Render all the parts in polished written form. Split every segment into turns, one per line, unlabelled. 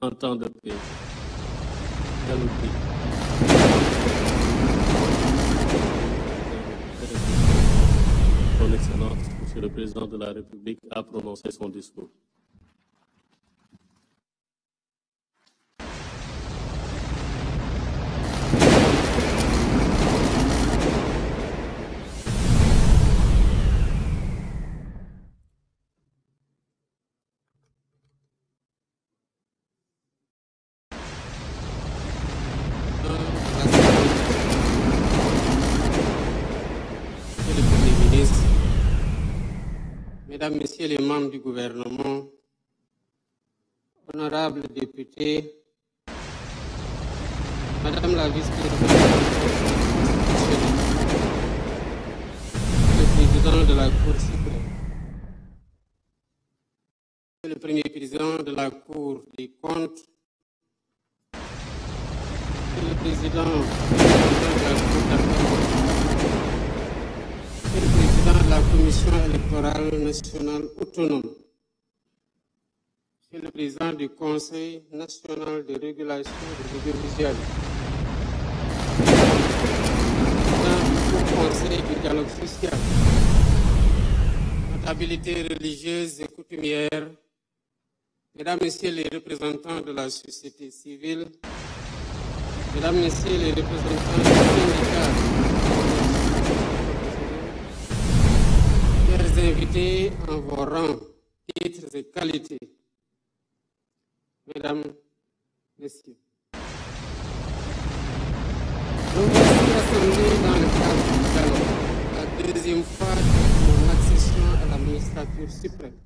en temps de paix. Dialoguer. Son Excellence, Monsieur le Président de la République, a prononcé son discours.
Mesdames, Messieurs les membres du gouvernement, honorables députés, Madame la vice-présidente le président de la Cour suprême, le premier président de la Cour des comptes, le président de la Cour d'appel, le président de la Commission électorale nationale autonome, Monsieur le président du Conseil national de régulation de l'audiovisuel, président du Haut Conseil du dialogue social, notabilités religieuses et coutumières, Mesdames, Messieurs les représentants de la société civile, Mesdames, Messieurs les représentants des syndicats, chers invités en vos rangs, titres et qualités, Mesdames, Messieurs, nous voici rassemblés dans le cadre du dialogue, la deuxième fois de mon accession à la magistrature suprême.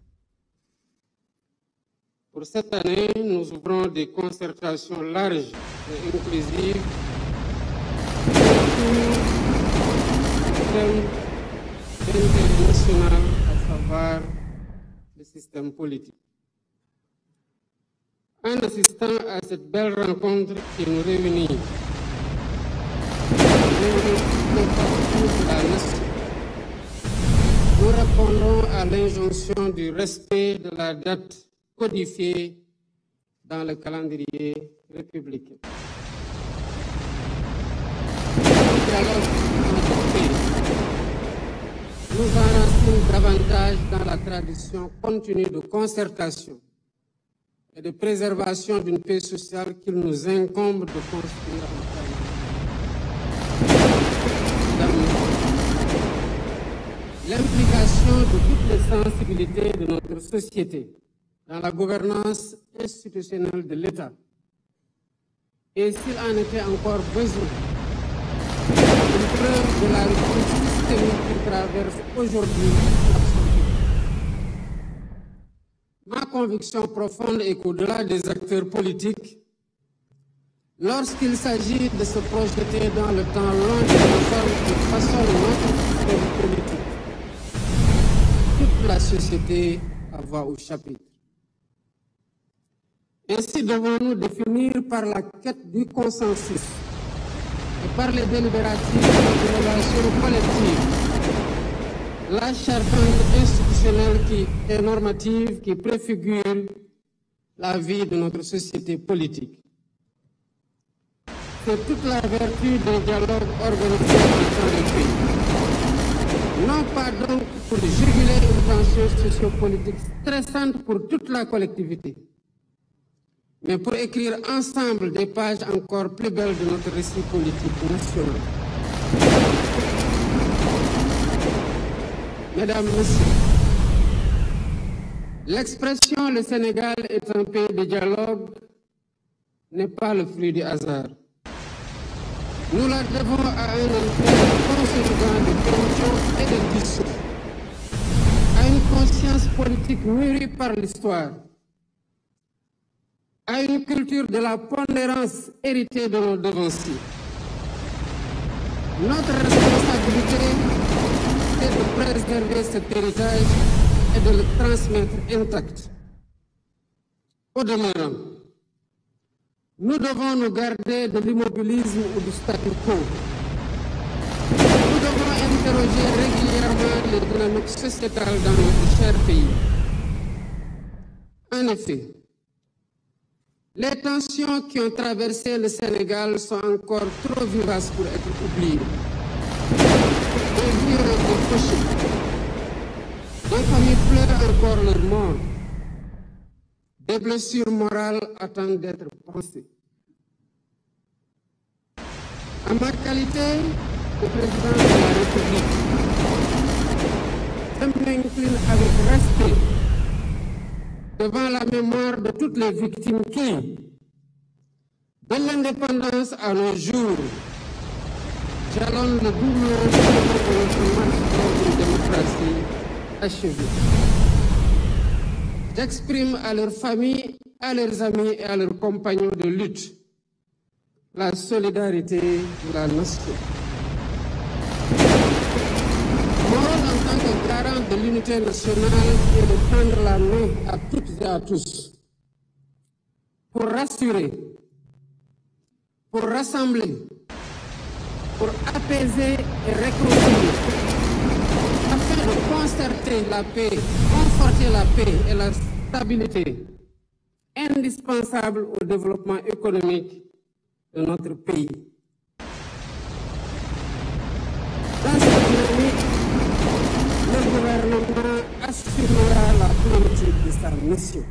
Pour cette année, nous ouvrons des concertations larges et inclusives autour du thème d'intérêt national, à savoir le système politique. En assistant à cette belle rencontre qui nous réunit, de la nation, nous répondons à l'injonction du respect de la date codifiée dans le calendrier républicain. Le dialogue en paix nous enracine davantage dans la tradition continue de concertation et de préservation d'une paix sociale qu'il nous incombe de construire en l'implication de toutes les sensibilités de notre société dans la gouvernance institutionnelle de l'État. Et s'il en était encore besoin, une preuve de la rupture systémique qui traverse aujourd'hui l'absolu. Ma conviction profonde est qu'au-delà des acteurs politiques, lorsqu'il s'agit de se projeter dans le temps long des réformes qui façonnent notre système politique, toute la société a voix au chapitre. Ainsi devons-nous définir par la quête du consensus et par les délibératifs de relations collectives la charpente institutionnelle et normative qui préfigure la vie de notre société politique. C'est toute la vertu d'un dialogue organisé en temps de paix. Non pas donc pour juguler une tension sociopolitique stressante pour toute la collectivité, mais pour écrire ensemble des pages encore plus belles de notre récit politique national. Mesdames, Messieurs, l'expression « le Sénégal est un pays de dialogue » n'est pas le fruit du hasard. Nous la devons à un emprunt consolidant de tensions et de dissous, à une conscience politique mûrie par l'histoire, à une culture de la pondérance héritée de nos devanciers. Notre responsabilité est de préserver cet héritage et de le transmettre intact. Au demeurant, nous devons nous garder de l'immobilisme ou du statu quo. Nous devons interroger régulièrement les dynamiques sociétales dans notre cher pays. En effet, Les tensions qui ont traversé le Sénégal sont encore trop vivaces pour être oubliées. Des vies ont été fauchées. Des familles pleurent encore leurs morts. Des blessures morales attendent d'être pensées. En ma qualité de président de la République, je m'incline avec respect devant la mémoire de toutes les victimes qui, de l'indépendance à nos jours, jalonnent le douloureux chemin de notre marche vers une démocratie achevée. J'exprime à leurs familles, à leurs amis et à leurs compagnons de lutte la solidarité de la nation. Mon rôle en tant que garant de l'unité nationale est de tendre la main à toutes et à tous pour rassurer, pour rassembler, pour apaiser et réconcilier, afin de concerter la paix, conforter la paix et la stabilité indispensables au développement économique de notre pays. Dans cette dynamique, le gouvernement assumera la plénitude de sa mission.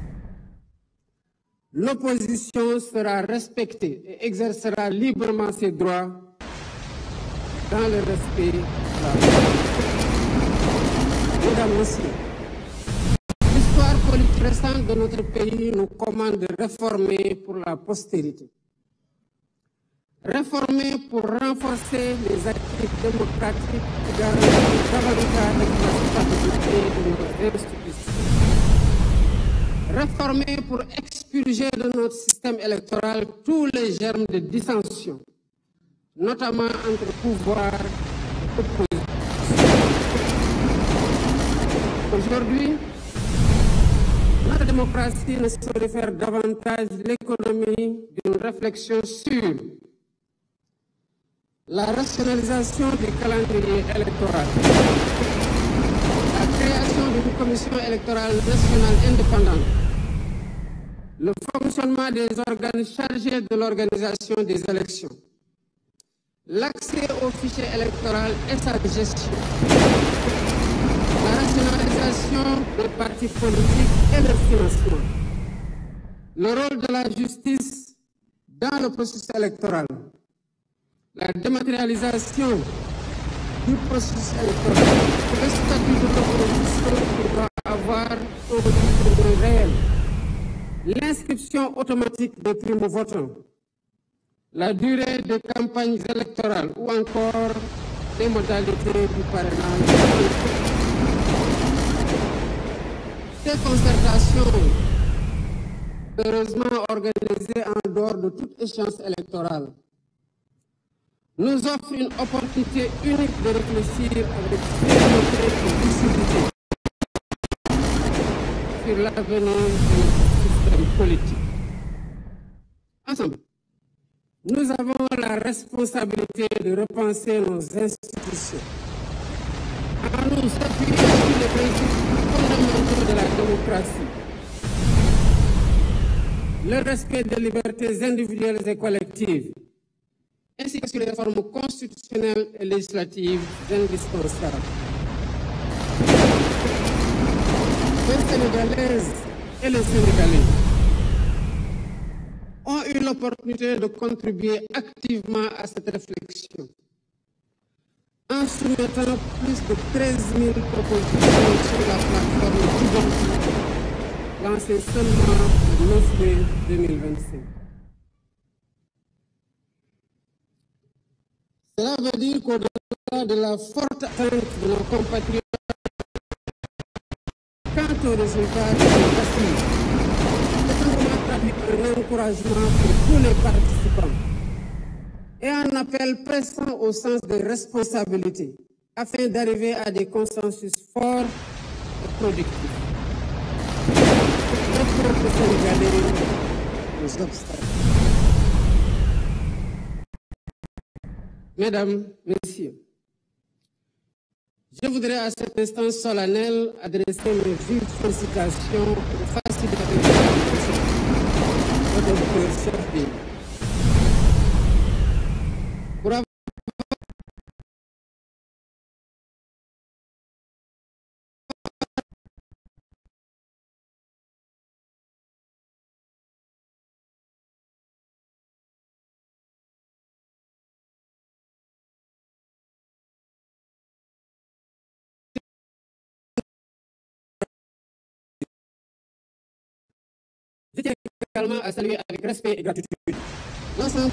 L'opposition sera respectée et exercera librement ses droits dans le respect de la loi. Mesdames, Messieurs, l'histoire politique récente de notre pays nous commande de réformer pour la postérité. Réformer pour renforcer les acquis démocratiques et garantir davantage la stabilité de nos institutions. Réformer pour expurger de notre système électoral tous les germes de dissension, notamment entre pouvoir et opposition. Aujourd'hui, notre démocratie ne saurait faire davantage l'économie d'une réflexion sur la rationalisation du calendrier électoral, la création d'une commission électorale nationale indépendante, le fonctionnement des organes chargés de l'organisation des élections, l'accès au fichier électoral et sa gestion, la rationalisation des partis politiques et leur financement, le rôle de la justice dans le processus électoral, la dématérialisation du processus électoral, le statut de l'opposition qui doit avoir un rôle réel, l'inscription automatique des primo-votants, la durée des campagnes électorales ou encore les modalités du parrainage. Ces concertations, heureusement organisées en dehors de toute échéance électorale, nous offre une opportunité unique de réfléchir avec sérénité et lucidité sur l'avenir de notre système politique. Ensemble, nous avons la responsabilité de repenser nos institutions en nous appuyant sur les principes fondamentaux de la démocratie, le respect des libertés individuelles et collectives, ainsi que sur les réformes constitutionnelles et législatives indispensables. Les Sénégalaises et les Sénégalais ont eu l'opportunité de contribuer activement à cette réflexion en soumettant plus de 13 000 propositions sur la plateforme identique lancée seulement le 9 mai 2025. Cela veut dire qu'au-delà de la forte attente de nos compatriotes quant aux résultats de ces assises, c'est un encouragement pour tous les participants et un appel pressant au sens des responsabilités afin d'arriver à des consensus forts et productifs. Le peuple sénégalais aux obstacles. Mesdames, Messieurs, je voudrais à cet instant solennel adresser mes vives félicitations aux facilitateurs de votre docteur, cher pays. Pour avoir je tiens également à saluer avec respect et gratitude l'ensemble